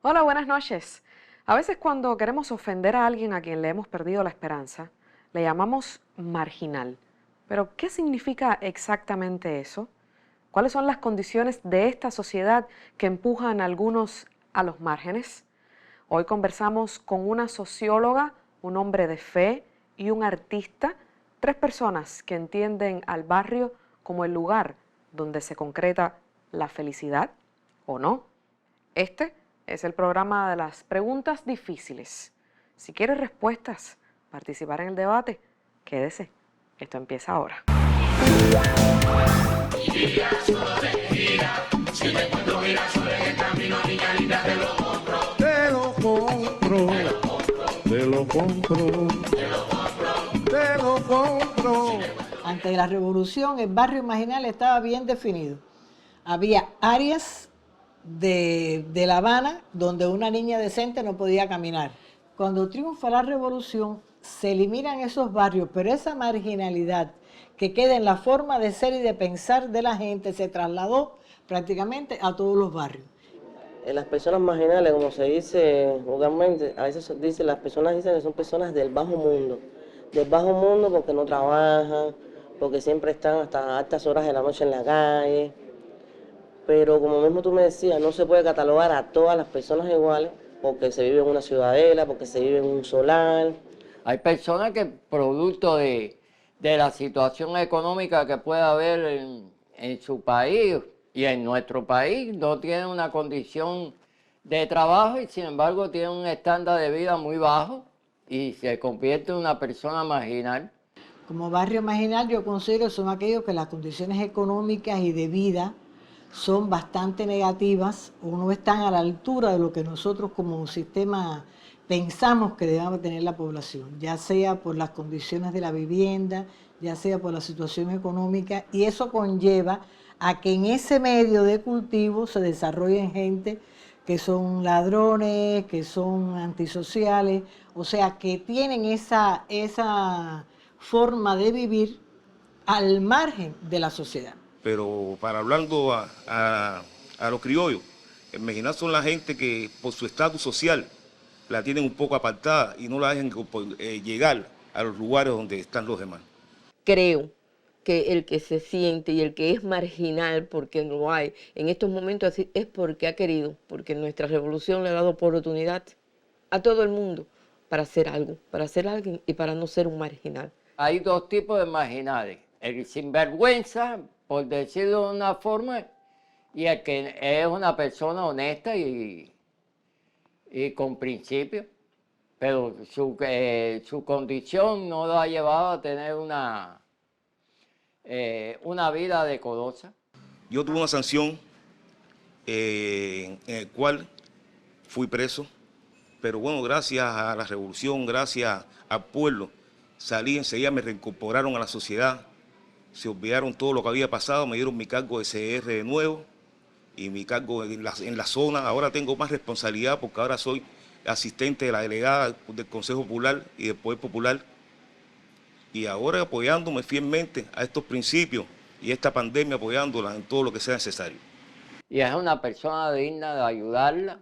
Hola, buenas noches. A veces cuando queremos ofender a alguien a quien le hemos perdido la esperanza, le llamamos marginal. Pero, ¿qué significa exactamente eso? ¿Cuáles son las condiciones de esta sociedad que empujan a algunos a los márgenes? Hoy conversamos con una socióloga, un hombre de fe y un artista, tres personas que entienden al barrio como el lugar donde se concreta la felicidad o no. Este es el programa de las preguntas difíciles. Si quiere respuestas, participar en el debate, quédese. Esto empieza ahora. Te lo compro, te lo compro, te lo compro. Antes de la revolución, el barrio marginal estaba bien definido. Había áreas de La Habana donde una niña decente no podía caminar. Cuando triunfa la revolución, se eliminan esos barrios, pero esa marginalidad que queda en la forma de ser y de pensar de la gente se trasladó prácticamente a todos los barrios. Las personas marginales, como se dice vulgarmente, a veces se dice, las personas dicen que son personas del bajo mundo porque no trabajan, porque siempre están hasta altas horas de la noche en la calle. Pero como mismo tú me decías, no se puede catalogar a todas las personas iguales, porque se vive en una ciudadela, porque se vive en un solar. Hay personas que producto de la situación económica que puede haber en su país y en nuestro país, no tienen una condición de trabajo y sin embargo tienen un estándar de vida muy bajo y se convierte en una persona marginal. Como barrio marginal yo considero que son aquellos que las condiciones económicas y de vida son bastante negativas o no están a la altura de lo que nosotros como sistema pensamos que debe tener la población, ya sea por las condiciones de la vivienda, ya sea por la situación económica, y eso conlleva a que en ese medio de cultivo se desarrollen gente que son ladrones, que son antisociales, o sea, que tienen esa forma de vivir al margen de la sociedad. Pero para hablando a los criollos, el marginal son la gente que por su estatus social la tienen un poco apartada y no la dejan llegar a los lugares donde están los demás. Creo que el que se siente y el que es marginal porque no lo hay en estos momentos es porque ha querido, porque nuestra revolución le ha dado oportunidad a todo el mundo para hacer algo, para ser alguien y para no ser un marginal. Hay dos tipos de marginales, el sinvergüenza, por decirlo de una forma, y el que es una persona honesta y con principios, pero su condición no lo ha llevado a tener una vida decorosa. Yo tuve una sanción en el cual fui preso, pero bueno, gracias a la revolución, gracias al pueblo, salí enseguida, me reincorporaron a la sociedad, se olvidaron todo lo que había pasado, me dieron mi cargo de CR de nuevo y mi cargo en la zona. Ahora tengo más responsabilidad porque ahora soy asistente de la delegada del Consejo Popular y del Poder Popular, y ahora apoyándome fielmente a estos principios y esta pandemia apoyándola en todo lo que sea necesario. Y es una persona digna de ayudarla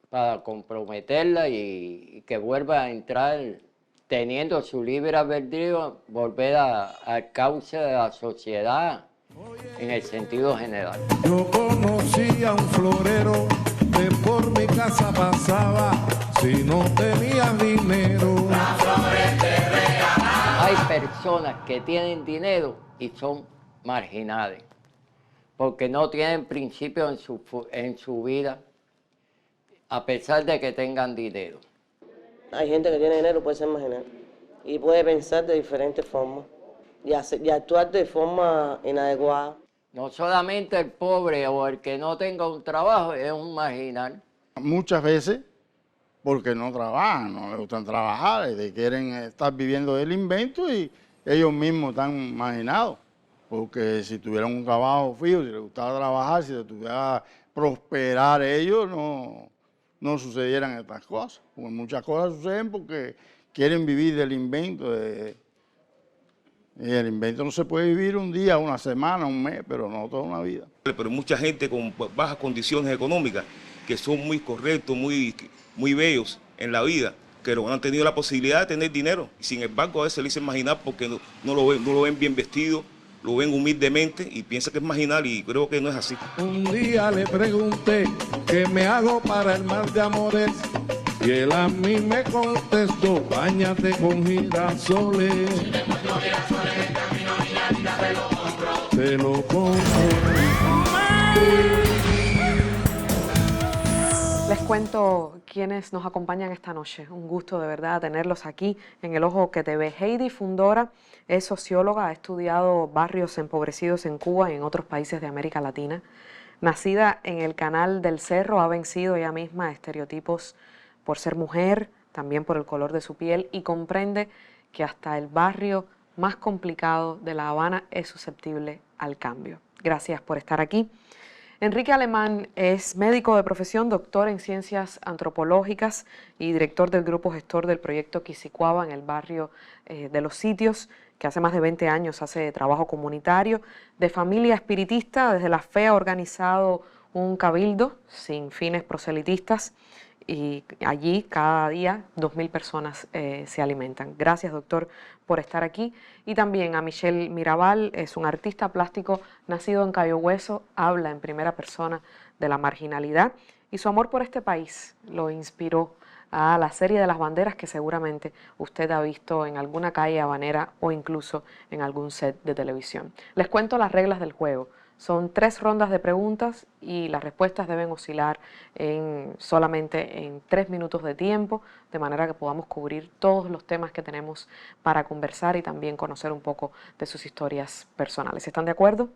para comprometerla y que vuelva a entrar teniendo su libre albedrío, volver al cauce de la sociedad en el sentido general. Yo conocí a un florero que por mi casa pasaba, si no tenía dinero. Hay personas que tienen dinero y son marginales, porque no tienen principios en su vida, a pesar de que tengan dinero. Hay gente que tiene dinero, puede ser marginal y puede pensar de diferentes formas y actuar de forma inadecuada. No solamente el pobre o el que no tenga un trabajo es un marginal. Muchas veces porque no trabajan, no les gustan trabajar, quieren estar viviendo del invento y ellos mismos están marginados. Porque si tuvieran un trabajo fijo, si les gustaba trabajar, si les tuviera prosperar ellos, no sucedieran estas cosas. Porque muchas cosas suceden porque quieren vivir del invento. Y el invento no se puede vivir un día, una semana, un mes, pero no toda una vida. Pero mucha gente con bajas condiciones económicas que son muy correctos, muy bellos en la vida, que no han tenido la posibilidad de tener dinero. Y sin embargo, a veces le dicen marginal porque no lo ven bien vestido, lo ven humildemente y piensan que es marginal, y creo que no es así. Un día le pregunté qué me hago para el mar de amores y él a mí me contestó: báñate con girasoles. Te lo compro. Les cuento quiénes nos acompañan esta noche. Un gusto de verdad tenerlos aquí en El Ojo que te ve. Heidi Fundora es socióloga, ha estudiado barrios empobrecidos en Cuba y en otros países de América Latina. Nacida en el Canal del Cerro, ha vencido ella misma estereotipos por ser mujer, también por el color de su piel, y comprende que hasta el barrio más complicado de La Habana es susceptible al cambio. Gracias por estar aquí. Enrique Alemán es médico de profesión, doctor en ciencias antropológicas y director del grupo gestor del proyecto Quisicuaba en el barrio de Los Sitios, que hace más de 20 años hace trabajo comunitario. De familia espiritista, desde la fe ha organizado un cabildo sin fines proselitistas, y allí cada día 2.000 personas se alimentan. Gracias, doctor, por estar aquí. Y también a Michelle Mirabal, es un artista plástico nacido en Cayo Hueso, habla en primera persona de la marginalidad y su amor por este país lo inspiró a la serie de las banderas que seguramente usted ha visto en alguna calle habanera o incluso en algún set de televisión. Les cuento las reglas del juego. Son 3 rondas de preguntas y las respuestas deben oscilar solamente en 3 minutos de tiempo, de manera que podamos cubrir todos los temas que tenemos para conversar y también conocer un poco de sus historias personales. ¿Están de acuerdo?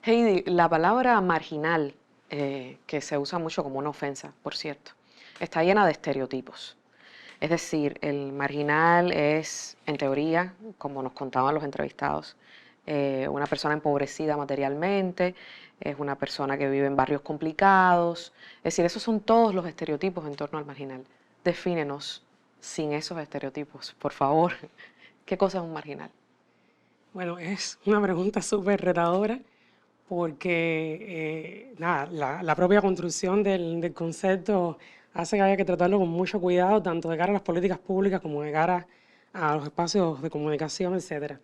Heidi, la palabra marginal, que se usa mucho como una ofensa, por cierto, está llena de estereotipos. Es decir, el marginal es, en teoría, como nos contaban los entrevistados, una persona empobrecida materialmente, es una persona que vive en barrios complicados. Es decir, esos son todos los estereotipos en torno al marginal. Defínenos sin esos estereotipos, por favor. ¿Qué cosa es un marginal? Bueno, es una pregunta súper retadora porque la propia construcción del concepto hace que haya que tratarlo con mucho cuidado, tanto de cara a las políticas públicas como de cara a los espacios de comunicación, etcétera.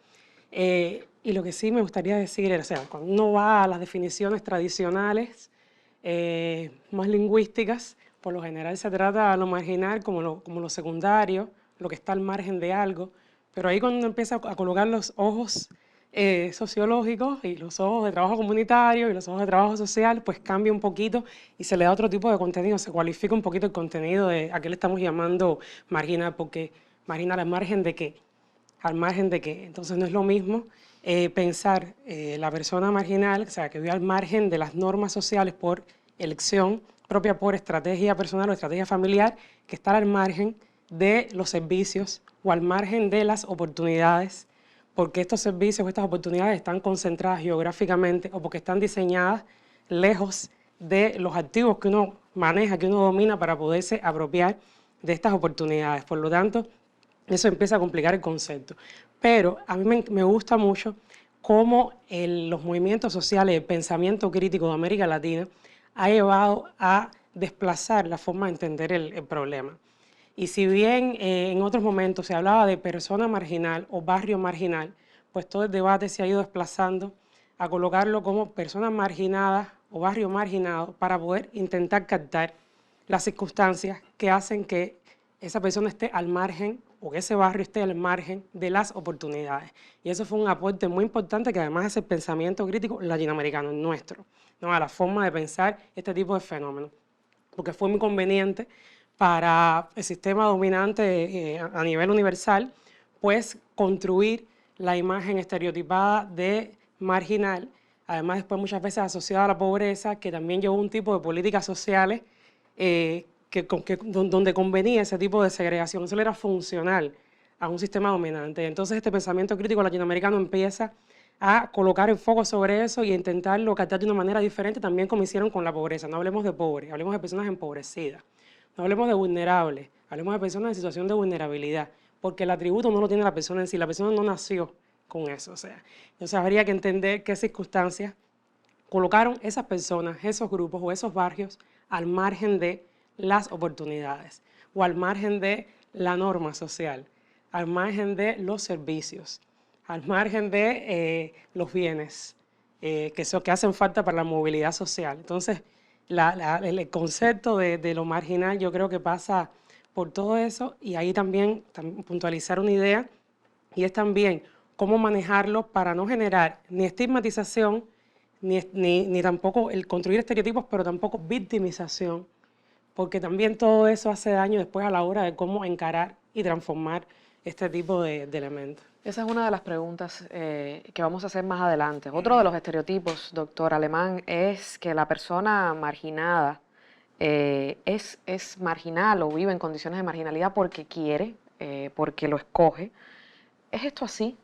Y lo que sí me gustaría decir es, o sea, cuando uno va a las definiciones tradicionales, más lingüísticas, por lo general se trata a lo marginal como lo secundario, lo que está al margen de algo, pero ahí cuando uno empieza a colocar los ojos sociológicos y los ojos de trabajo comunitario y los ojos de trabajo social, pues cambia un poquito y se le da otro tipo de contenido, se cualifica un poquito el contenido de a qué le estamos llamando marginal, porque marginal al margen de qué. ¿Al margen de qué? Entonces no es lo mismo pensar la persona marginal, o sea, que vive al margen de las normas sociales por elección propia, por estrategia personal o estrategia familiar, que estar al margen de los servicios o al margen de las oportunidades, porque estos servicios o estas oportunidades están concentradas geográficamente o porque están diseñadas lejos de los activos que uno maneja, que uno domina para poderse apropiar de estas oportunidades. Por lo tanto, eso empieza a complicar el concepto. Pero a mí me gusta mucho cómo los movimientos sociales, el pensamiento crítico de América Latina ha llevado a desplazar la forma de entender el problema. Y si bien en otros momentos se hablaba de persona marginal o barrio marginal, pues todo el debate se ha ido desplazando a colocarlo como personas marginadas o barrio marginado para poder intentar captar las circunstancias que hacen que esa persona esté al margen o que ese barrio esté al margen de las oportunidades. Y eso fue un aporte muy importante que además es el pensamiento crítico latinoamericano nuestro, ¿no? A la forma de pensar este tipo de fenómenos, porque fue muy conveniente para el sistema dominante a nivel universal, pues construir la imagen estereotipada de marginal, además después muchas veces asociada a la pobreza, que también llevó un tipo de políticas sociales donde convenía ese tipo de segregación. Eso le era funcional a un sistema dominante. Entonces este pensamiento crítico latinoamericano empieza a colocar el foco sobre eso y a intentarlo captar de una manera diferente, también como hicieron con la pobreza. No hablemos de pobres, hablemos de personas empobrecidas. No hablemos de vulnerables, hablemos de personas en situación de vulnerabilidad, porque el atributo no lo tiene la persona en sí, la persona no nació con eso. O sea, entonces habría que entender qué circunstancias colocaron esas personas, esos grupos o esos barrios al margen de las oportunidades o al margen de la norma social, al margen de los servicios, al margen de los bienes que hacen falta para la movilidad social. Entonces, el concepto de lo marginal yo creo que pasa por todo eso, y ahí también puntualizar una idea, y es también cómo manejarlo para no generar ni estigmatización, ni tampoco el construir estereotipos, pero tampoco victimización, porque también todo eso hace daño después a la hora de cómo encarar y transformar este tipo de elementos. Esa es una de las preguntas que vamos a hacer más adelante. Otro de los estereotipos, doctor Alemán, es que la persona marginada es marginal o vive en condiciones de marginalidad porque quiere, porque lo escoge. ¿Es esto así?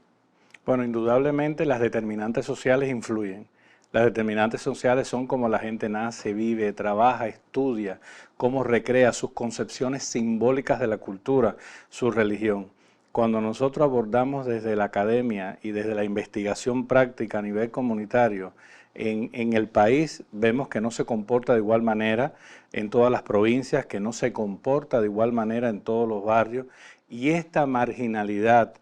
Bueno, indudablemente las determinantes sociales influyen. Las determinantes sociales son cómo la gente nace, vive, trabaja, estudia, cómo recrea sus concepciones simbólicas de la cultura, su religión. Cuando nosotros abordamos desde la academia y desde la investigación práctica a nivel comunitario, en el país vemos que no se comporta de igual manera en todas las provincias, que no se comporta de igual manera en todos los barrios, y esta marginalidad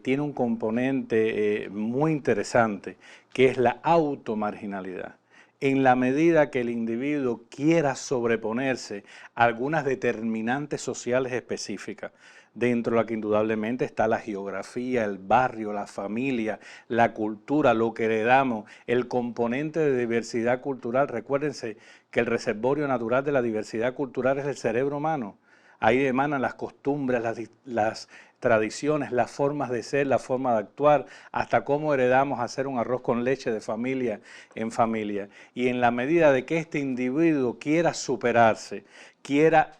tiene un componente muy interesante, que es la automarginalidad. En la medida que el individuo quiera sobreponerse a algunas determinantes sociales específicas, dentro de la que indudablemente está la geografía, el barrio, la familia, la cultura, lo que heredamos, el componente de diversidad cultural. Recuérdense que el reservorio natural de la diversidad cultural es el cerebro humano. Ahí emanan las costumbres, las tradiciones, las formas de ser, la forma de actuar, hasta cómo heredamos hacer un arroz con leche de familia en familia. Y en la medida de que este individuo quiera superarse, quiera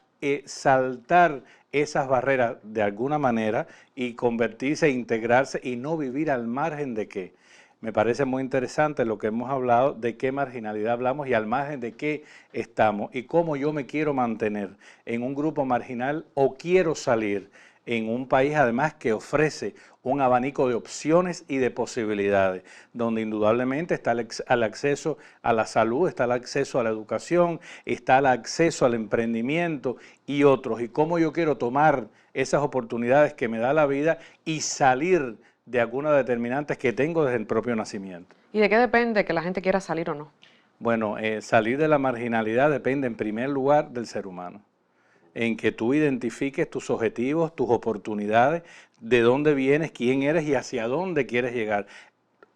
saltar esas barreras de alguna manera y convertirse, integrarse y no vivir al margen de qué. Me parece muy interesante lo que hemos hablado, de qué marginalidad hablamos y al margen de qué estamos y cómo yo me quiero mantener en un grupo marginal o quiero salir en un país además que ofrece un abanico de opciones y de posibilidades, donde indudablemente está el acceso a la salud, está el acceso a la educación, está el acceso al emprendimiento y otros, y cómo yo quiero tomar esas oportunidades que me da la vida y salir de algunas determinantes que tengo desde el propio nacimiento. ¿Y de qué depende que la gente quiera salir o no? Bueno, salir de la marginalidad depende en primer lugar del ser humano, en que tú identifiques tus objetivos, tus oportunidades, de dónde vienes, quién eres y hacia dónde quieres llegar.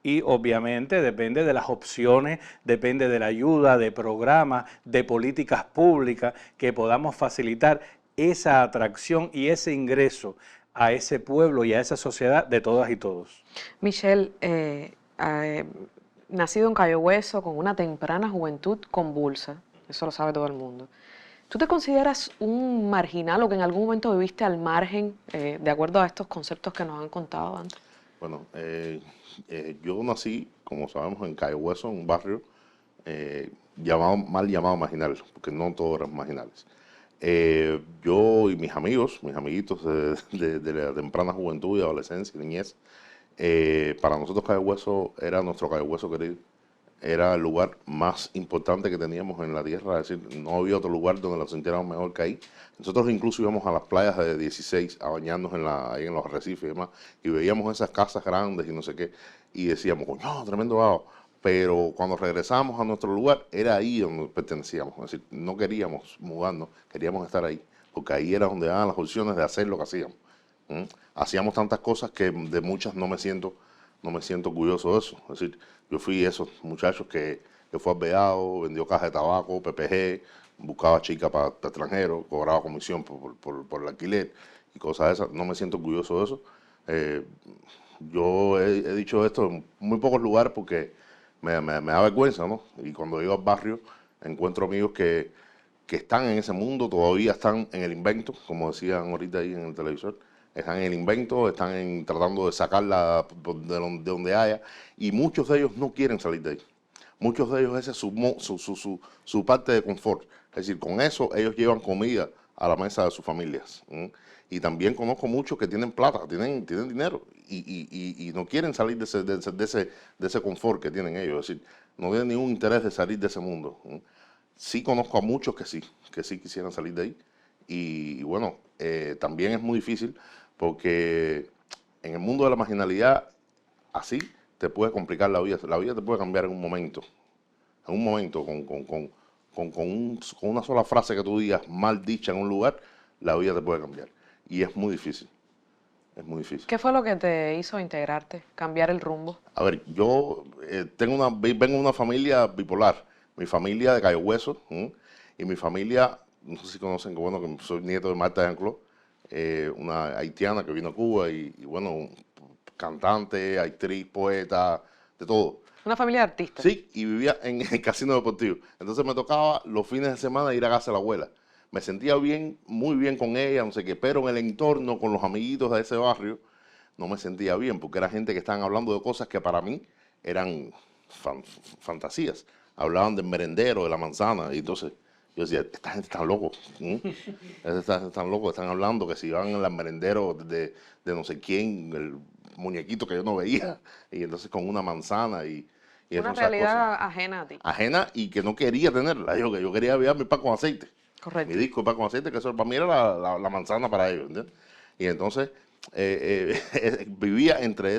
Y obviamente depende de las opciones, depende de la ayuda, de programas, de políticas públicas que podamos facilitar esa atracción y ese ingreso a ese pueblo y a esa sociedad de todas y todos. Michelle, nacido en Cayo Hueso, con una temprana juventud convulsa, eso lo sabe todo el mundo. ¿Tú te consideras un marginal o que en algún momento viviste al margen, de acuerdo a estos conceptos que nos han contado antes? Bueno, yo nací, como sabemos, en Cayo Hueso, en un barrio mal llamado marginal, porque no todos eran marginales. Yo y mis amiguitos de la temprana juventud y adolescencia y niñez, para nosotros Cayo Hueso era nuestro Cayo Hueso querido. Era el lugar más importante que teníamos en la tierra, es decir, no había otro lugar donde nos sintiéramos mejor que ahí. Nosotros incluso íbamos a las playas de 16 a bañarnos ahí en los arrecifes y demás, y veíamos esas casas grandes y no sé qué, y decíamos, coño, tremendo vago. Pero cuando regresamos a nuestro lugar, era ahí donde pertenecíamos, es decir, no queríamos mudarnos, queríamos estar ahí, porque ahí era donde daban las opciones de hacer lo que hacíamos. Hacíamos tantas cosas que de muchas no me siento orgulloso de eso. Es decir, yo fui esos muchachos que fue alveado, vendió caja de tabaco, PPG, buscaba chicas para extranjeros, cobraba comisión por el alquiler y cosas de esas. No me siento orgulloso de eso. Yo he dicho esto en muy pocos lugares porque me da vergüenza, ¿no? Y cuando llego al barrio encuentro amigos que están en ese mundo, todavía están en el invento, como decían ahorita ahí en el televisor. Están en el invento, están tratando de sacarla de donde haya, y muchos de ellos no quieren salir de ahí. Muchos de ellos esa es su parte de confort. Es decir, con eso ellos llevan comida a la mesa de sus familias. Y también conozco muchos que tienen plata, tienen dinero, y no quieren salir de ese confort que tienen ellos. Es decir, no tienen ningún interés de salir de ese mundo. Sí conozco a muchos que sí quisieran salir de ahí. Y bueno, también es muy difícil porque en el mundo de la marginalidad, así te puede complicar la vida. La vida te puede cambiar en un momento. En un momento, con una sola frase que tú digas mal dicha en un lugar, la vida te puede cambiar. Y es muy difícil. Es muy difícil. ¿Qué fue lo que te hizo integrarte, cambiar el rumbo? A ver, yo vengo de una familia bipolar. Mi familia de Cayo Hueso, y mi familia, no sé si conocen, que bueno, que soy nieto de Marta Jean-Claude, una haitiana que vino a Cuba y bueno, cantante, actriz, poeta, de todo. Una familia de artistas. Sí, y vivía en el casino deportivo. Entonces me tocaba los fines de semana ir a casa de la abuela. Me sentía bien, muy bien con ella, no sé qué, pero en el entorno, con los amiguitos de ese barrio, no me sentía bien, porque era gente que estaban hablando de cosas que para mí eran fantasías. Hablaban del merendero, de la manzana, y entonces yo decía, esta gente está loco. Están locos, están hablando que si van al merendero de no sé quién, el muñequito que yo no veía, y entonces con una manzana y una esas realidad cosas. ajena a ti. Ajena y que no quería tenerla. Yo quería ver mi pan con aceite. Correcto. Mi disco de pan con aceite, que eso para mí era la manzana para ellos, ¿entiendes? Y entonces vivía entre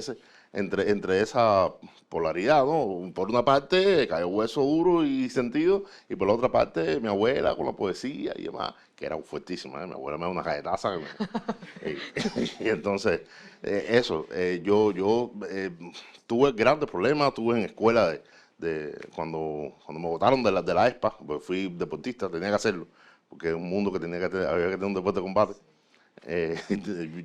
esa polaridad, ¿no? Por una parte, Cayo Hueso duro y sentido, y por la otra parte, mi abuela con la poesía y demás, que era fuertísima, ¿eh? Mi abuela me da una galletaza. Y entonces, yo tuve grandes problemas, tuve en escuela cuando me botaron de la ESPA, pues fui deportista, tenía que hacerlo, porque es un mundo que había que tener un deporte de combate.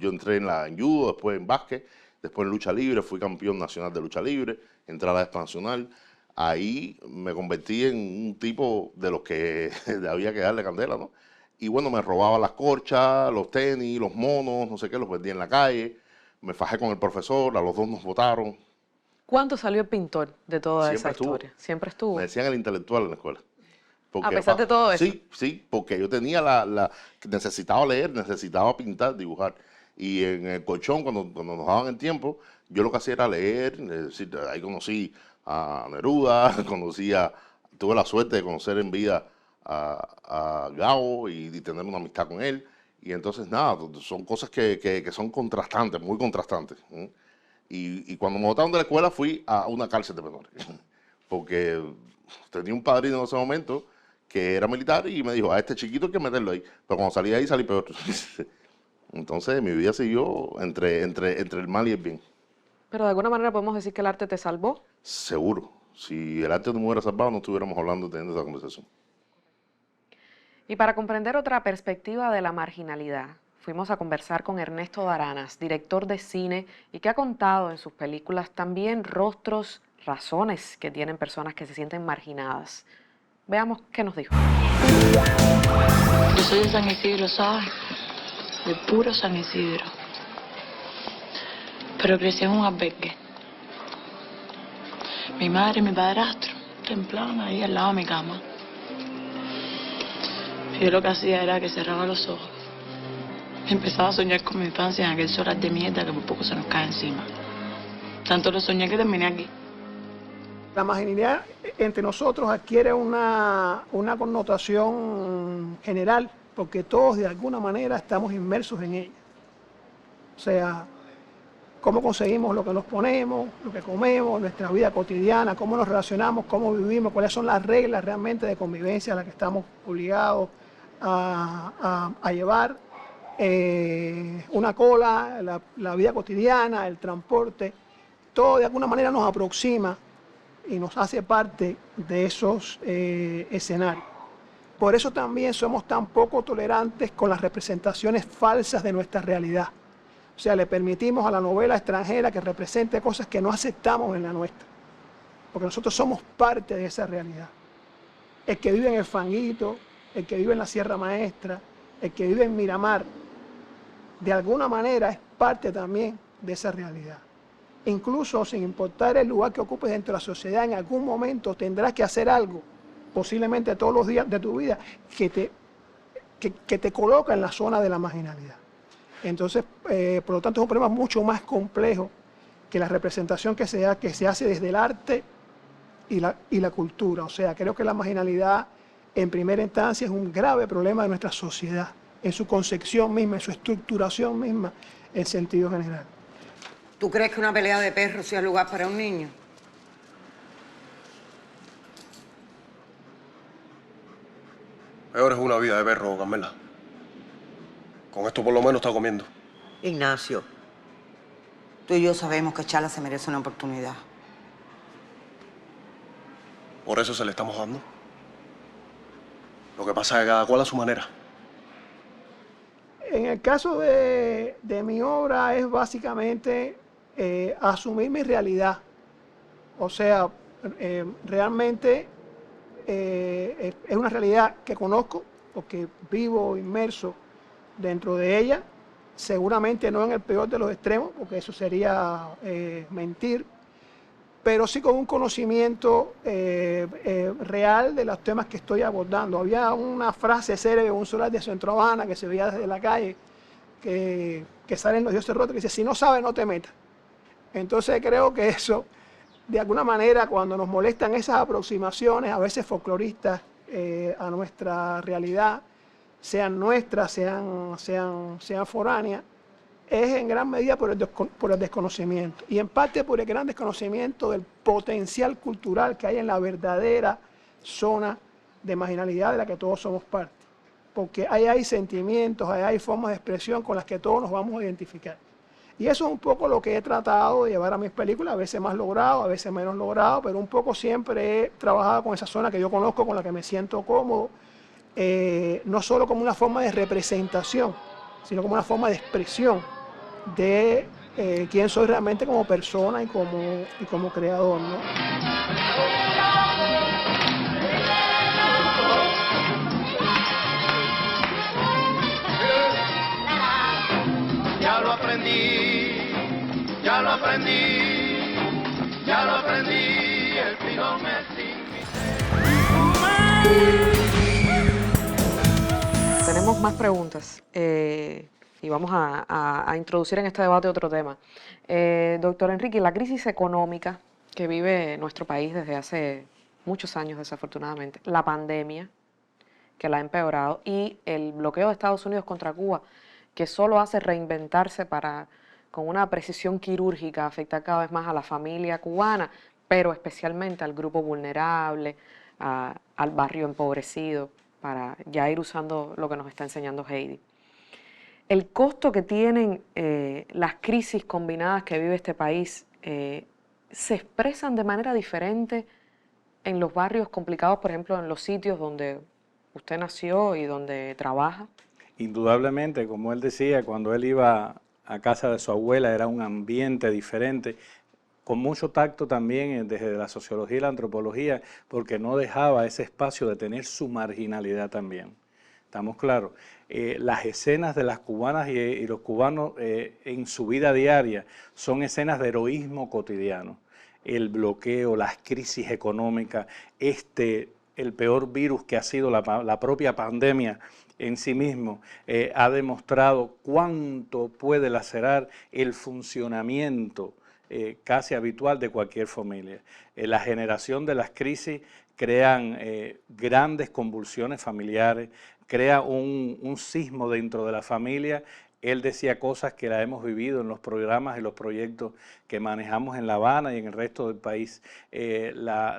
Yo entré en judo, después en básquet, después en lucha libre, fui campeón nacional de lucha libre, entré a la expansional. Ahí me convertí en un tipo de los que había que darle candela, ¿no? Y bueno, me robaba las corchas, los tenis, los monos, no sé qué, los vendía en la calle. Me fajé con el profesor, a los dos nos votaron. ¿Cuánto salió el pintor de toda Siempre esa estuvo. historia? Siempre estuvo. Me decían el intelectual en la escuela. A pesar de todo eso. Sí, porque yo tenía necesitaba leer, necesitaba pintar, dibujar. Y en el colchón, cuando nos daban el tiempo, yo lo que hacía era leer, es decir, ahí conocí a Neruda, tuve la suerte de conocer en vida a Gao y tener una amistad con él. Y entonces, nada, son cosas que son contrastantes, muy contrastantes. Y cuando me botaron de la escuela fui a una cárcel de menores, porque tenía un padrino en ese momento que era militar y me dijo, a este chiquito hay que meterlo ahí. Pero cuando salí de ahí salí peor. Entonces mi vida siguió entre el mal y el bien. Pero de alguna manera podemos decir que el arte te salvó. Seguro. Si el arte no me hubiera salvado, no estuviéramos hablando, teniendo esa conversación. Y para comprender otra perspectiva de la marginalidad, fuimos a conversar con Ernesto Daranas, director de cine, y que ha contado en sus películas también rostros, razones que tienen personas que se sienten marginadas. Veamos qué nos dijo. Yo soy de San Isidro, ¿sabes? De puro San Isidro. Pero crecí en un albergue. Mi madre y mi padrastro templaban ahí al lado de mi cama. Yo lo que hacía era que cerraba los ojos. Empezaba a soñar con mi infancia en aquel solar de mierda que por poco se nos cae encima. Tanto lo soñé que terminé aquí. La marginalidad entre nosotros adquiere una connotación general porque todos de alguna manera estamos inmersos en ella. O sea, cómo conseguimos lo que nos ponemos, lo que comemos, nuestra vida cotidiana, cómo nos relacionamos, cómo vivimos, cuáles son las reglas realmente de convivencia a las que estamos obligados a llevar. Una cola, la vida cotidiana, el transporte, todo de alguna manera nos aproxima y nos hace parte de esos escenarios. Por eso también somos tan poco tolerantes con las representaciones falsas de nuestra realidad. O sea, le permitimos a la novela extranjera que represente cosas que no aceptamos en la nuestra, porque nosotros somos parte de esa realidad. El que vive en el Fanguito, el que vive en la Sierra Maestra, el que vive en Miramar, de alguna manera es parte también de esa realidad. Incluso sin importar el lugar que ocupes dentro de la sociedad, en algún momento tendrás que hacer algo, posiblemente todos los días de tu vida, que te coloca en la zona de la marginalidad. Entonces, por lo tanto, es un problema mucho más complejo que la representación que se hace desde el arte y la cultura. O sea, creo que la marginalidad en primera instancia es un grave problema de nuestra sociedad, en su concepción misma, en su estructuración misma, en sentido general. ¿Tú crees que una pelea de perros sea lugar para un niño? Peor es una vida de perro, Carmela. Con esto por lo menos está comiendo. Ignacio, tú y yo sabemos que Chala se merece una oportunidad. Por eso se le estamos dando. Lo que pasa es que cada cual a su manera. En el caso de mi obra es básicamente asumir mi realidad. O sea, realmente es una realidad que conozco porque vivo inmerso dentro de ella. Seguramente no en el peor de los extremos, porque eso sería mentir, pero sí con un conocimiento real de los temas que estoy abordando. Había una frase célebre en un solar de Centro Habana que se veía desde la calle, que salen los dioses rotos, que dice, si no sabes, no te metas. Entonces creo que eso, de alguna manera, cuando nos molestan esas aproximaciones, a veces folcloristas, a nuestra realidad, sean nuestras, sean foráneas, es en gran medida por el desconocimiento y en parte por el gran desconocimiento del potencial cultural que hay en la verdadera zona de marginalidad de la que todos somos parte. Porque ahí hay sentimientos, ahí hay formas de expresión con las que todos nos vamos a identificar. Y eso es un poco lo que he tratado de llevar a mis películas, a veces más logrado, a veces menos logrado, pero un poco siempre he trabajado con esa zona que yo conozco, con la que me siento cómodo, no solo como una forma de representación, sino como una forma de expresión de quién soy realmente como persona y como creador, ¿no? Ya lo aprendí, ya lo aprendí, ya lo aprendí, el pilón es sin Tenemos más preguntas y vamos a introducir en este debate otro tema. Doctor Enrique, la crisis económica que vive nuestro país desde hace muchos años, desafortunadamente, la pandemia que la ha empeorado y el bloqueo de Estados Unidos contra Cuba, que solo hace reinventarse para, con una precisión quirúrgica, afectar cada vez más a la familia cubana, pero especialmente al grupo vulnerable, al barrio empobrecido, para ya ir usando lo que nos está enseñando Heidi. El costo que tienen las crisis combinadas que vive este país se expresan de manera diferente en los barrios complicados, por ejemplo, en los sitios donde usted nació y donde trabaja. Indudablemente, como él decía, cuando él iba a casa de su abuela era un ambiente diferente, con mucho tacto también desde la sociología y la antropología, porque no dejaba ese espacio de tener su marginalidad también. ¿Estamos claros? Las escenas de las cubanas y los cubanos en su vida diaria son escenas de heroísmo cotidiano. El bloqueo, las crisis económicas, el peor virus que ha sido la propia pandemia en sí mismo, ha demostrado cuánto puede lacerar el funcionamiento casi habitual de cualquier familia. La generación de las crisis crean grandes convulsiones familiares, crea un sismo dentro de la familia. Él decía cosas que la hemos vivido en los programas y los proyectos que manejamos en La Habana y en el resto del país.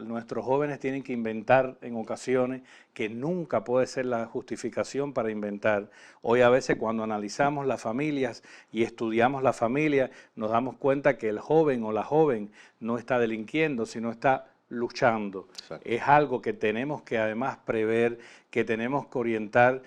Nuestros jóvenes tienen que inventar en ocasiones que nunca puede ser la justificación para inventar. Hoy a veces cuando analizamos las familias y estudiamos la familia, nos damos cuenta que el joven o la joven no está delinquiendo, sino está luchando. Exacto. Es algo que tenemos que además prever, que tenemos que orientar.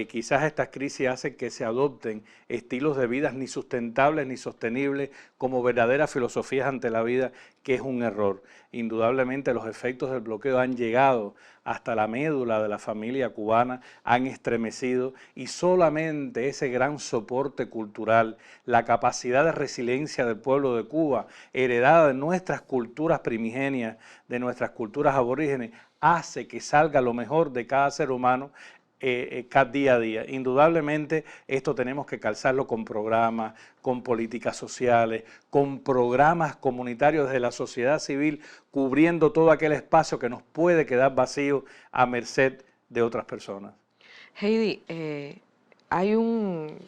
Quizás estas crisis hacen que se adopten estilos de vida ni sustentables ni sostenibles como verdaderas filosofías ante la vida, que es un error. Indudablemente los efectos del bloqueo han llegado hasta la médula de la familia cubana, han estremecido y solamente ese gran soporte cultural, la capacidad de resiliencia del pueblo de Cuba, heredada de nuestras culturas primigenias, de nuestras culturas aborígenes, hace que salga lo mejor de cada ser humano cada día a día. Indudablemente esto tenemos que calzarlo con programas, con políticas sociales, con programas comunitarios desde la sociedad civil, cubriendo todo aquel espacio que nos puede quedar vacío a merced de otras personas. Heidi, hay un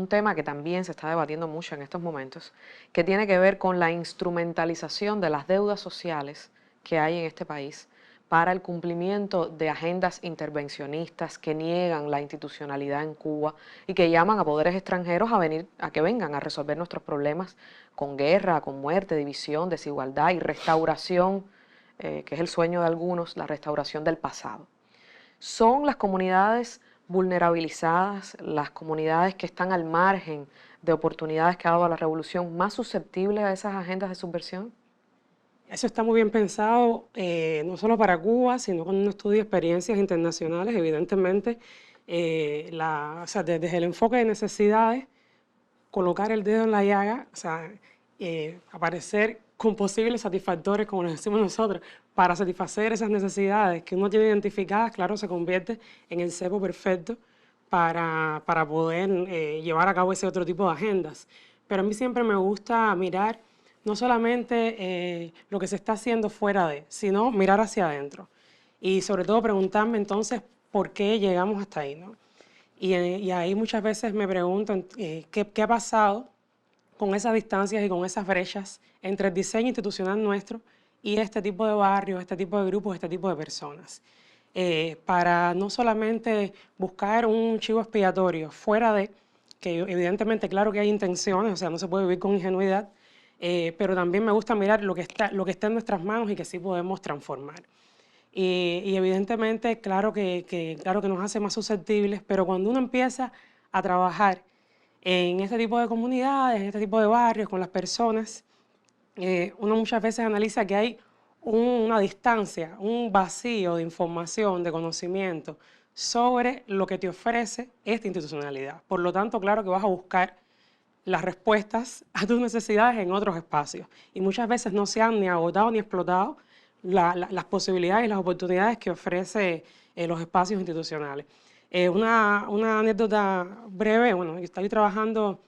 tema que también se está debatiendo mucho en estos momentos, que tiene que ver con la instrumentalización de las deudas sociales que hay en este país para el cumplimiento de agendas intervencionistas que niegan la institucionalidad en Cuba y que llaman a poderes extranjeros a que vengan a resolver nuestros problemas con guerra, con muerte, división, desigualdad y restauración, que es el sueño de algunos, la restauración del pasado. Son las comunidades vulnerabilizadas, las comunidades que están al margen de oportunidades que ha dado la revolución, más susceptibles a esas agendas de subversión. Eso está muy bien pensado, no solo para Cuba, sino cuando uno estudia experiencias internacionales, evidentemente, desde el enfoque de necesidades, colocar el dedo en la llaga, aparecer con posibles satisfactores, como les decimos nosotros, para satisfacer esas necesidades que uno tiene identificadas, claro, se convierte en el cepo perfecto para poder llevar a cabo ese otro tipo de agendas. Pero a mí siempre me gusta mirar no solamente lo que se está haciendo fuera de, sino mirar hacia adentro. Y sobre todo preguntarme entonces por qué llegamos hasta ahí, ¿no? Y ahí muchas veces me pregunto qué ha pasado con esas distancias y con esas brechas entre el diseño institucional nuestro y este tipo de barrios, este tipo de grupos, este tipo de personas. Para no solamente buscar un chivo expiatorio fuera de, que evidentemente claro que hay intenciones, o sea, no se puede vivir con ingenuidad, pero también me gusta mirar lo que está en nuestras manos y que sí podemos transformar. Y evidentemente, claro que nos hace más susceptibles, pero cuando uno empieza a trabajar en este tipo de comunidades, en este tipo de barrios, con las personas, uno muchas veces analiza que hay una distancia, un vacío de información, de conocimiento sobre lo que te ofrece esta institucionalidad. Por lo tanto, claro que vas a buscar las respuestas a tus necesidades en otros espacios. Y muchas veces no se han ni agotado ni explotado las posibilidades y las oportunidades que ofrece los espacios institucionales. Una anécdota breve, bueno, estoy trabajando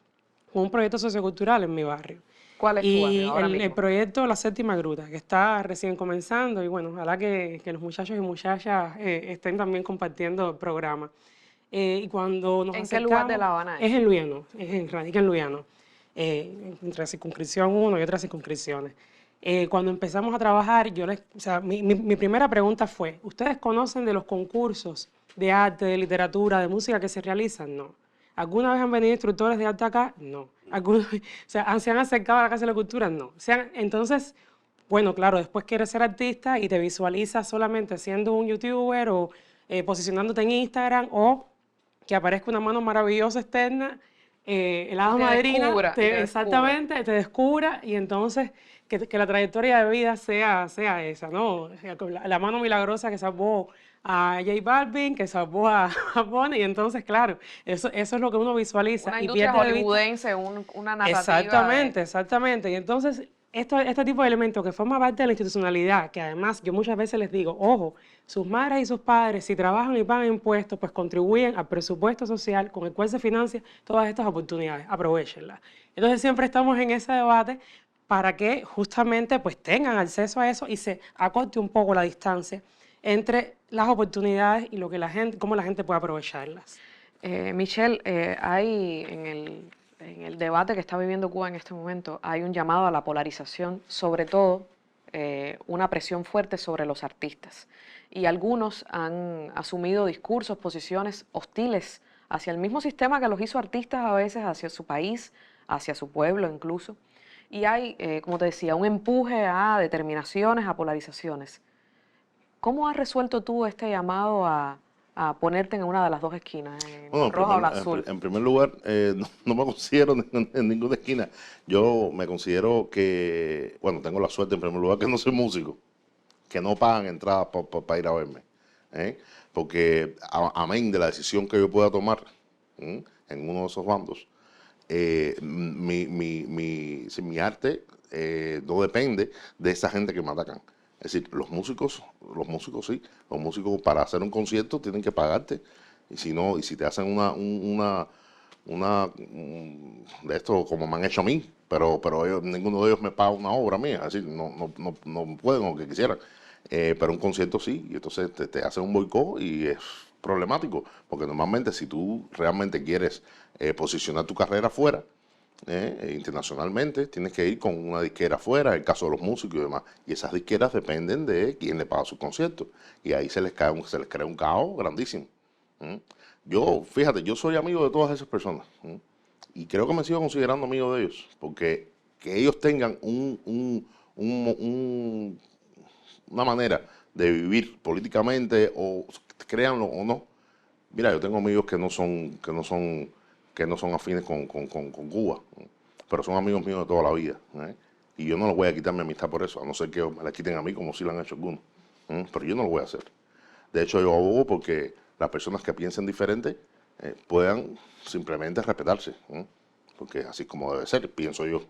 con un proyecto sociocultural en mi barrio. ¿Cuál es tu barrio ahora mismo? El proyecto La Séptima Gruta, que está recién comenzando y bueno, ojalá que los muchachos y muchachas estén también compartiendo el programa. Y cuando nos ¿En acercamos, qué lugar de La Habana es en Luyano, radica en Luyano, entre circunscripción 1 y otras circunscripciones. Cuando empezamos a trabajar, mi primera pregunta fue, ¿ustedes conocen de los concursos de arte, de literatura, de música que se realizan? No. ¿Alguna vez han venido instructores de arte acá? No. ¿Se han acercado a la Casa de la Cultura? No. Entonces, bueno, claro, después quieres ser artista y te visualizas solamente siendo un youtuber o posicionándote en Instagram o que aparezca una mano maravillosa externa, el hada madrina, exactamente, te descubra y entonces que la trayectoria de vida sea esa, ¿no? La mano milagrosa que salvó a J Balvin, que salvó a Bonnie, y entonces, claro, eso es lo que uno visualiza. Una y industria pierde de vista. hollywoodense, una narrativa. Exactamente. Y entonces, este tipo de elementos que forma parte de la institucionalidad, que además yo muchas veces les digo, ojo, sus madres y sus padres, si trabajan y pagan impuestos, pues contribuyen al presupuesto social con el cual se financian todas estas oportunidades, aprovechenlas. Entonces siempre estamos en ese debate para que justamente pues tengan acceso a eso y se acorte un poco la distancia entre las oportunidades y cómo la gente puede aprovecharlas. Michelle, hay en el debate que está viviendo Cuba en este momento, hay un llamado a la polarización, sobre todo una presión fuerte sobre los artistas. Y algunos han asumido discursos, posiciones hostiles hacia el mismo sistema que los hizo artistas a veces, hacia su país, hacia su pueblo incluso. Y hay, como te decía, un empuje a determinaciones, a polarizaciones. ¿Cómo has resuelto tú este llamado a ponerte en una de las dos esquinas, en la roja o la azul? En primer lugar, no me considero en ninguna esquina. Yo me considero que, bueno, tengo la suerte en primer lugar que no soy músico, que no pagan entradas para ir a verme. Porque amén de la decisión que yo pueda tomar en uno de esos bandos, mi arte no depende de esa gente que me atacan. Es decir, los músicos sí, los músicos para hacer un concierto tienen que pagarte, y si te hacen una de esto como me han hecho a mí, pero ninguno de ellos me paga una obra mía, es decir, no pueden o que quisieran. pero un concierto sí, y entonces te hacen un boicot y es problemático, porque normalmente si tú realmente quieres posicionar tu carrera afuera, internacionalmente, tienes que ir con una disquera afuera, el caso de los músicos y demás, y esas disqueras dependen de quién le paga sus conciertos, y ahí se les crea un caos grandísimo. Yo, fíjate, yo soy amigo de todas esas personas, y creo que me sigo considerando amigo de ellos, porque que ellos tengan una manera de vivir políticamente, o créanlo o no. Mira, yo tengo amigos que no son afines con Cuba, pero son amigos míos de toda la vida, y yo no les voy a quitar mi amistad por eso, a no ser que me la quiten a mí como si la han hecho algunos, pero yo no lo voy a hacer. De hecho, yo abogo porque las personas que piensen diferente puedan simplemente respetarse, porque así como debe ser, pienso yo.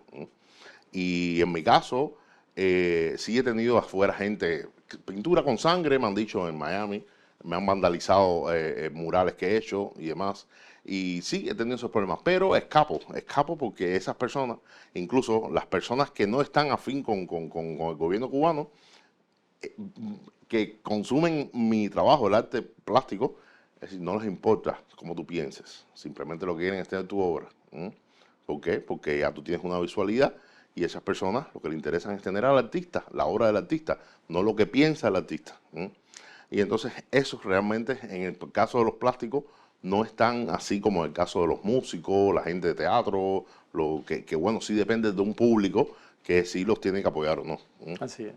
Y en mi caso, sí he tenido afuera gente, pintura con sangre, me han dicho en Miami, me han vandalizado murales que he hecho y demás. Y sí, he tenido esos problemas, pero escapo porque esas personas, incluso las personas que no están afín con el gobierno cubano, que consumen mi trabajo, el arte plástico, es decir, no les importa cómo tú pienses, simplemente lo que quieren es tener tu obra. ¿Por qué? Porque ya tú tienes una visualidad y esas personas lo que le interesan es tener al artista, la obra del artista, no lo que piensa el artista. Y entonces eso realmente, en el caso de los plásticos, no es tan así como en el caso de los músicos, la gente de teatro, que bueno, sí depende de un público que sí los tiene que apoyar o no. Así es.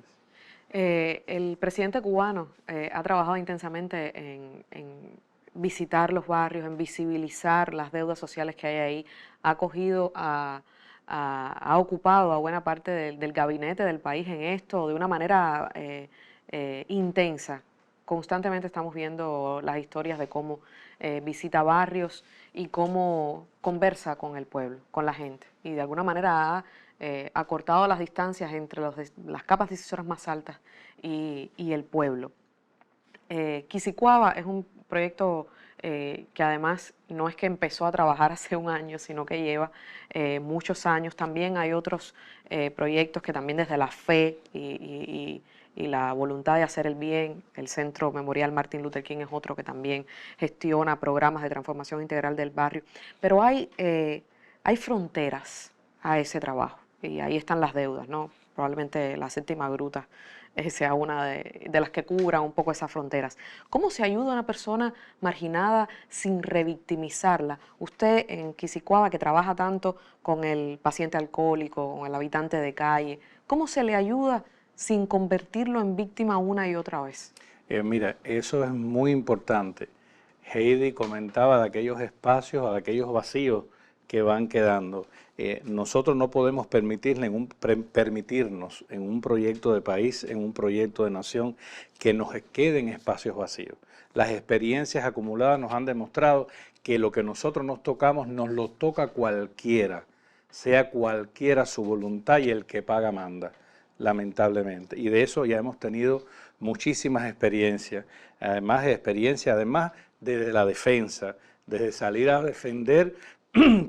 El presidente cubano ha trabajado intensamente en visitar los barrios, en visibilizar las deudas sociales que hay ahí, ha ocupado a buena parte del gabinete del país en esto de una manera intensa. Constantemente estamos viendo las historias de cómo visita barrios y cómo conversa con el pueblo, con la gente, y de alguna manera ha acortado las distancias entre las capas decisoras más altas y el pueblo. Quisicuaba es un proyecto que además no es que empezó a trabajar hace un año, sino que lleva muchos años. También hay otros proyectos que también desde la fe y la voluntad de hacer el bien, el Centro Memorial Martin Luther King es otro que también gestiona programas de transformación integral del barrio. Pero hay fronteras a ese trabajo. Y ahí están las deudas, ¿no? Probablemente la séptima gruta sea una de las que cubra un poco esas fronteras. ¿Cómo se ayuda a una persona marginada sin revictimizarla? Usted en Quisicuaba, que trabaja tanto con el paciente alcohólico, con el habitante de calle, ¿cómo se le ayuda sin convertirlo en víctima una y otra vez? Mira, eso es muy importante. Heidi comentaba de aquellos espacios, de aquellos vacíos que van quedando. Nosotros no podemos permitirnos en un proyecto de país, en un proyecto de nación, que nos queden espacios vacíos. Las experiencias acumuladas nos han demostrado que lo que nosotros nos tocamos nos lo toca cualquiera, sea cualquiera su voluntad, y el que paga manda, lamentablemente. Y de eso ya hemos tenido muchísimas experiencias, además desde la defensa, desde salir a defender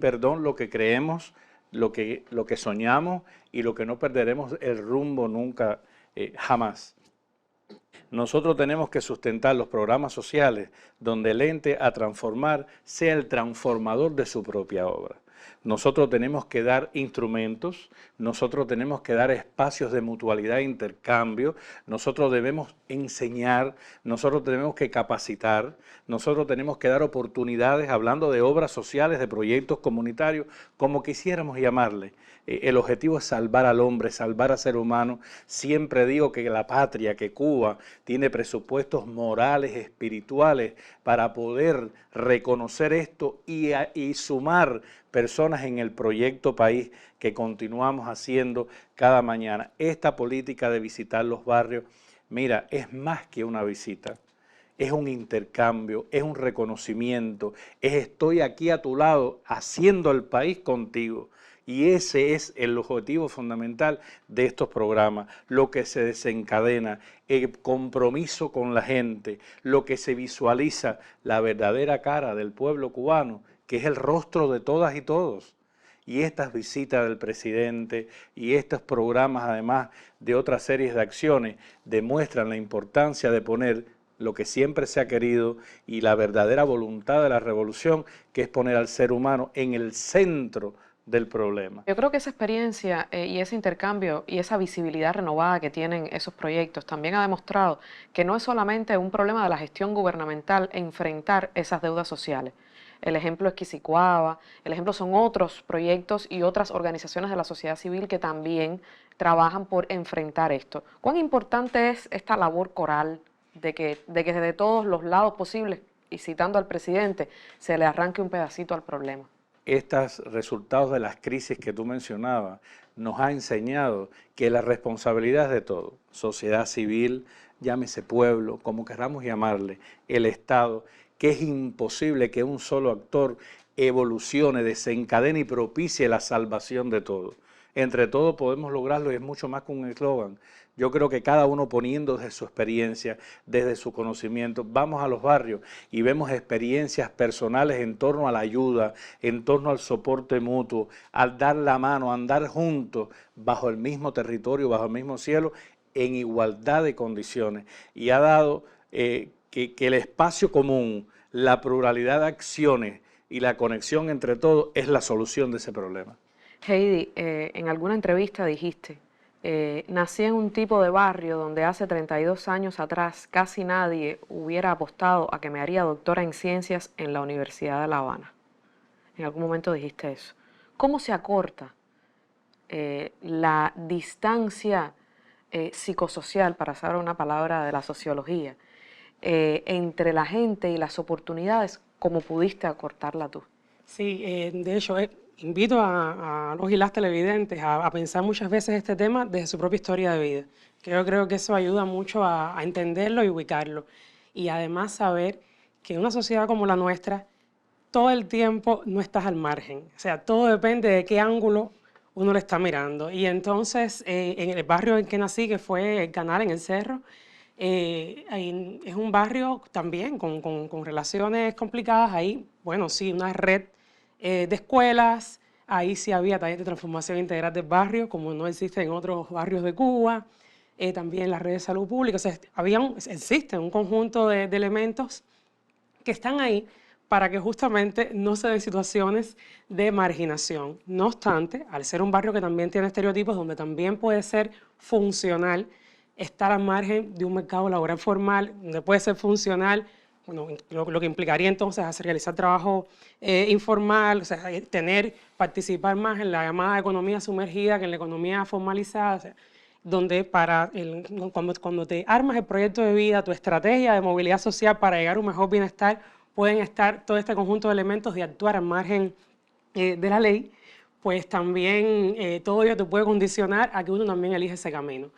perdón, lo que creemos, lo que soñamos, y lo que no perderemos el rumbo nunca, jamás. Nosotros tenemos que sustentar los programas sociales donde el ente a transformar sea el transformador de su propia obra. Nosotros tenemos que dar instrumentos, nosotros tenemos que dar espacios de mutualidad e intercambio, nosotros debemos enseñar, nosotros tenemos que capacitar, nosotros tenemos que dar oportunidades, hablando de obras sociales, de proyectos comunitarios, como quisiéramos llamarle. El objetivo es salvar al hombre, salvar al ser humano. Siempre digo que la patria, que Cuba, tiene presupuestos morales, espirituales, para poder reconocer esto y sumar personas en el proyecto país que continuamos haciendo cada mañana. Esta política de visitar los barrios, mira, es más que una visita. Es un intercambio, es un reconocimiento, es estoy aquí a tu lado haciendo el país contigo. Y ese es el objetivo fundamental de estos programas, lo que se desencadena, el compromiso con la gente, lo que se visualiza, la verdadera cara del pueblo cubano, que es el rostro de todas y todos. y estas visitas del presidente y estos programas, además de otras series de acciones, demuestran la importancia de poner lo que siempre se ha querido y la verdadera voluntad de la revolución, que es poner al ser humano en el centro del problema. Yo creo que esa experiencia y ese intercambio y esa visibilidad renovada que tienen esos proyectos también ha demostrado que no es solamente un problema de la gestión gubernamental enfrentar esas deudas sociales. El ejemplo es Quisicuaba, el ejemplo son otros proyectos y otras organizaciones de la sociedad civil que también trabajan por enfrentar esto. ¿Cuán importante es esta labor coral de que desde todos los lados posibles, y citando al presidente, se le arranque un pedacito al problema? Estos resultados de las crisis que tú mencionabas nos ha enseñado que la responsabilidad es de todo, sociedad civil, llámese pueblo, como queramos llamarle, el Estado, que es imposible que un solo actor evolucione, desencadene y propicie la salvación de todos. Entre todos podemos lograrlo y es mucho más que un eslogan. Yo creo que cada uno poniendo desde su experiencia, desde su conocimiento, vamos a los barrios y vemos experiencias personales en torno a la ayuda, en torno al soporte mutuo, al dar la mano, a andar juntos bajo el mismo territorio, bajo el mismo cielo, en igualdad de condiciones. Y ha dado que el espacio común, la pluralidad de acciones y la conexión entre todos es la solución de ese problema. Heidi, en alguna entrevista dijiste, nací en un tipo de barrio donde hace 32 años atrás casi nadie hubiera apostado a que me haría doctora en ciencias en la Universidad de La Habana. En algún momento dijiste eso. ¿Cómo se acorta la distancia psicosocial, para usar una palabra de la sociología, entre la gente y las oportunidades, como pudiste acortarla tú? Sí, de hecho, invito a los y las televidentes a pensar muchas veces este tema desde su propia historia de vida, que yo creo que eso ayuda mucho a entenderlo y ubicarlo. Y además saber que en una sociedad como la nuestra, todo el tiempo no estás al margen. O sea, todo depende de qué ángulo uno le está mirando. Y entonces, en el barrio en que nací, que fue el Canal, en el Cerro, es un barrio también con relaciones complicadas. Ahí, bueno, sí, una red de escuelas, ahí sí había talleres de transformación integral del barrio, como no existe en otros barrios de Cuba, también las redes de salud pública. O sea, existe un conjunto de elementos que están ahí para que justamente no se den situaciones de marginación. No obstante, al ser un barrio que también tiene estereotipos, donde también puede ser funcional estar al margen de un mercado laboral formal, donde puede ser funcional, bueno, lo que implicaría entonces hacer realizar trabajo informal, o sea, participar más en la llamada economía sumergida que en la economía formalizada, o sea, donde cuando te armas el proyecto de vida, tu estrategia de movilidad social para llegar a un mejor bienestar, pueden estar todo este conjunto de elementos de actuar al margen de la ley, pues también todo ello te puede condicionar a que uno también elija ese camino.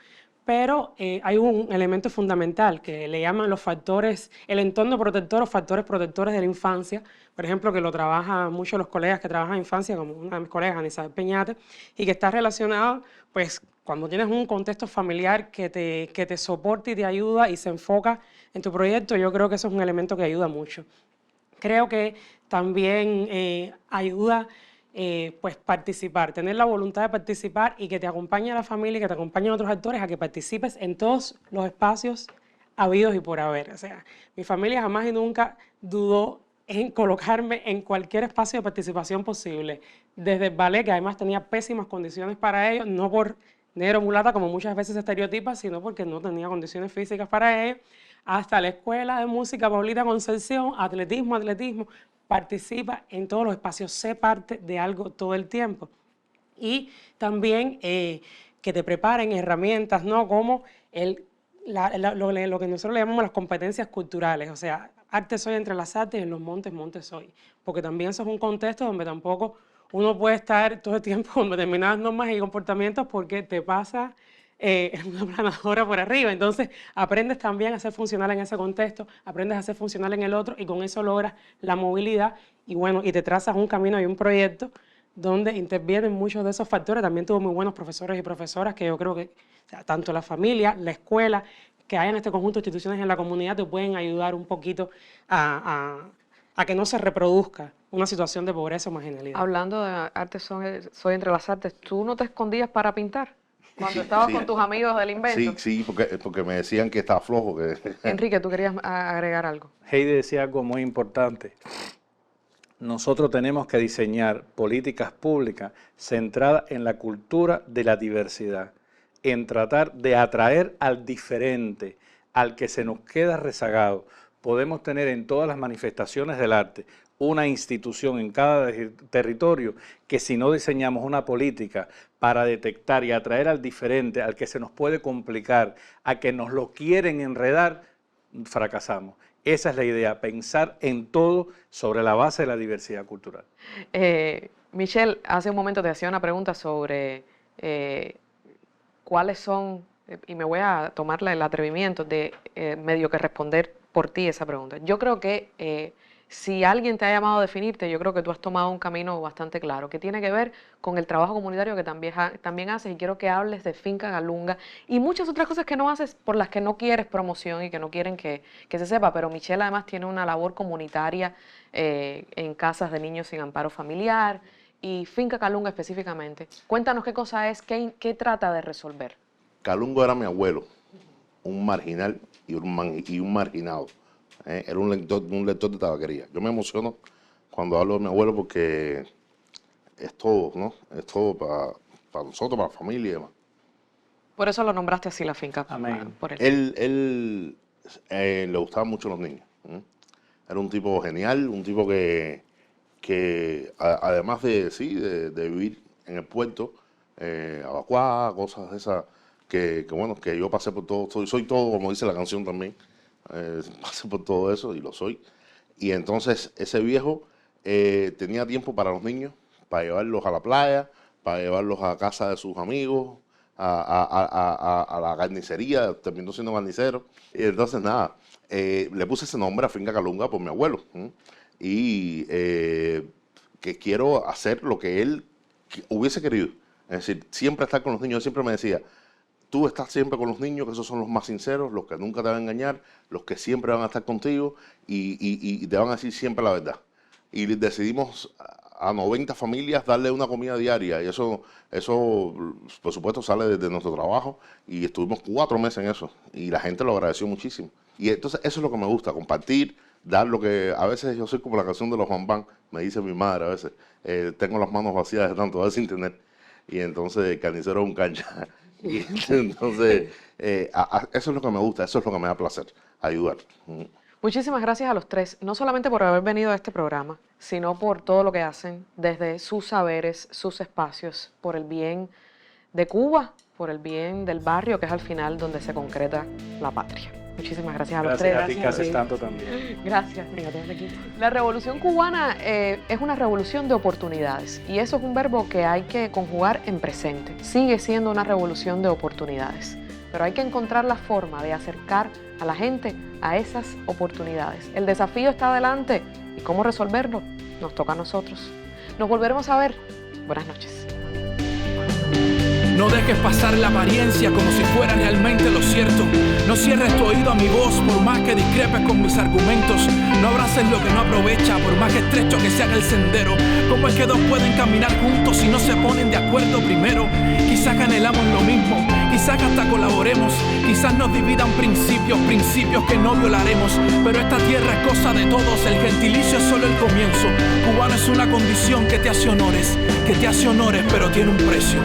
Pero hay un elemento fundamental que le llaman los factores, el entorno protector o factores protectores de la infancia, por ejemplo, que lo trabajan muchos los colegas que trabajan en infancia, como una de mis colegas, Anisabel Peñate, y que está relacionado, pues, cuando tienes un contexto familiar que te soporta y te ayuda y se enfoca en tu proyecto, yo creo que eso es un elemento que ayuda mucho. Creo que también ayuda pues participar, tener la voluntad de participar y que te acompañe la familia y que te acompañen otros actores a que participes en todos los espacios habidos y por haber. O sea, mi familia jamás y nunca dudó en colocarme en cualquier espacio de participación posible, desde el ballet, que además tenía pésimas condiciones para ello, no por negro mulata como muchas veces se estereotipa, sino porque no tenía condiciones físicas para ello, hasta la escuela de música Paulita Concepción, atletismo, participa en todos los espacios, sé parte de algo todo el tiempo. Y también que te preparen herramientas, ¿no? Como lo que nosotros le llamamos las competencias culturales, o sea, arte soy entre las artes y en los montes, montes soy. Porque también eso es un contexto donde tampoco uno puede estar todo el tiempo con determinadas normas y comportamientos porque te pasa una planadora por arriba. Entonces aprendes también a ser funcional en ese contexto, aprendes a ser funcional en el otro y con eso logras la movilidad y bueno, y te trazas un camino y un proyecto donde intervienen muchos de esos factores. También tuvo muy buenos profesores y profesoras que yo creo que tanto la familia, la escuela, que hay en este conjunto de instituciones en la comunidad te pueden ayudar un poquito a a que no se reproduzca una situación de pobreza o marginalidad. Hablando de arte, soy entre las artes, ¿tú no te escondías para pintar cuando estabas con tus amigos del invento? Sí, porque me decían que estaba flojo. Enrique, ¿tú querías agregar algo? Heidi decía algo muy importante. Nosotros tenemos que diseñar políticas públicas centradas en la cultura de la diversidad, en tratar de atraer al diferente, al que se nos queda rezagado. Podemos tener en todas las manifestaciones del arte una institución en cada territorio que si no diseñamos una política para detectar y atraer al diferente, al que se nos puede complicar, a que nos lo quieren enredar, fracasamos. Esa es la idea, pensar en todo sobre la base de la diversidad cultural. Michelle, hace un momento te hacía una pregunta sobre cuáles son, y me voy a tomar el atrevimiento de medio que responder por ti esa pregunta. Yo creo que si alguien te ha llamado a definirte, yo creo que tú has tomado un camino bastante claro, que tiene que ver con el trabajo comunitario que también haces, y quiero que hables de Finca Calunga y muchas otras cosas que no haces por las que no quieres promoción y que no quieren que se sepa, pero Michelle además tiene una labor comunitaria en casas de niños sin amparo familiar y Finca Calunga específicamente. Cuéntanos qué cosa es, qué trata de resolver. Calunga era mi abuelo, un marginal y un marginado. Era un lector de tabaquería. Yo me emociono cuando hablo de mi abuelo porque es todo, ¿no? Es todo para nosotros, para la familia y demás. Por eso lo nombraste así la finca. Amén. Por él. Él le gustaban mucho los niños. Era un tipo genial, un tipo que además de vivir en el puerto, Abacuá, cosas de esas, que yo pasé por todo, soy todo, como dice la canción también. Pasé por todo eso y lo soy. Y entonces ese viejo tenía tiempo para los niños, para llevarlos a la playa, para llevarlos a casa de sus amigos, a la carnicería, terminó siendo carnicero. Y entonces nada, le puse ese nombre a Finca Calunga por mi abuelo. Y que quiero hacer lo que él hubiese querido. Es decir, siempre estar con los niños. Él siempre me decía, tú estás siempre con los niños, que esos son los más sinceros, los que nunca te van a engañar, los que siempre van a estar contigo y te van a decir siempre la verdad. Y decidimos a 90 familias darle una comida diaria y eso por supuesto sale desde nuestro trabajo y estuvimos 4 meses en eso y la gente lo agradeció muchísimo. Y entonces eso es lo que me gusta, compartir, dar lo que a veces yo soy como la canción de los Juan Van, me dice mi madre a veces, tengo las manos vacías de tanto dar sin tener y entonces el carnicero es un cancha. Y entonces, eso es lo que me gusta, eso es lo que me da placer, ayudar. Muchísimas gracias a los tres, no solamente por haber venido a este programa, sino por todo lo que hacen desde sus saberes, sus espacios, por el bien de Cuba, por el bien del barrio, que es al final donde se concreta la patria. Muchísimas gracias a los tres. Gracias a ti que haces tanto también. Gracias. La revolución cubana es una revolución de oportunidades y eso es un verbo que hay que conjugar en presente. Sigue siendo una revolución de oportunidades, pero hay que encontrar la forma de acercar a la gente a esas oportunidades. El desafío está adelante y cómo resolverlo nos toca a nosotros. Nos volveremos a ver. Buenas noches. No dejes pasar la apariencia como si fuera realmente lo cierto. No cierres tu oído a mi voz por más que discrepes con mis argumentos. No abraces lo que no aprovecha por más que estrecho que sea el sendero. ¿Cómo es que dos pueden caminar juntos si no se ponen de acuerdo primero? Quizás anhelamos lo mismo, quizás hasta colaboremos. Quizás nos dividan principios que no violaremos. Pero esta tierra es cosa de todos, el gentilicio es solo el comienzo. Cubano es una condición que te hace honores, pero tiene un precio.